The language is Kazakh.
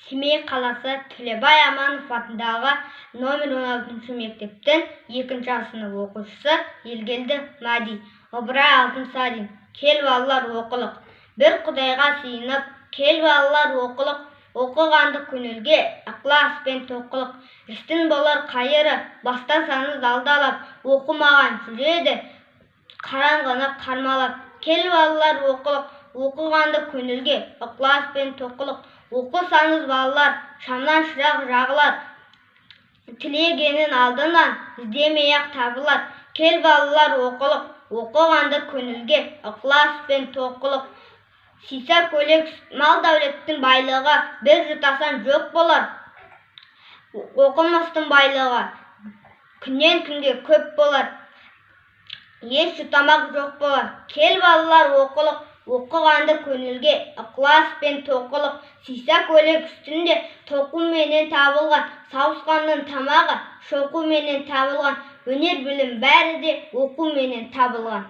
Семей қаласы Төлебай Аманов атындағы номер 16 мектептің 2-ші сынып оқушысы Елгелді Мади. Ыбырай Алтынсарин. Кел балалар оқылық. Бір Құдайға сыйынып, кел балалар оқылық. Оқығанды көңілге, ықылас пен тоқылық. Істің болар қайыры, бастасаңыз алдалап. Оқымаған жүреді, қараңғыны қармалап. Кел балалар оқылық. Оқығанды көңілге, ықылас пен тоқылық. Оқысаңыз балалар, шамнан шырақ жағылар. Тілегенін алдынан іздемей-ақ табылар. Кел балалар оқылық. Оқығанды көңілге, ықылас пен тоқылық. Сиса көйлек мал дәулеттің байлығы, бір жұтасан жоқ болар. Оқымыстың байлығы күннен күнге көп болар. Еш жұтамақ жоқ болар. Кел балалар оқылық. Оқығанды көңілге, ықылас пен тоқылық. Сиса көйлек үстінде тоқуменен табылған, сауысқанның тамағы шоқуменен табылған. Өнер білім бәрі де оқуменен табылған.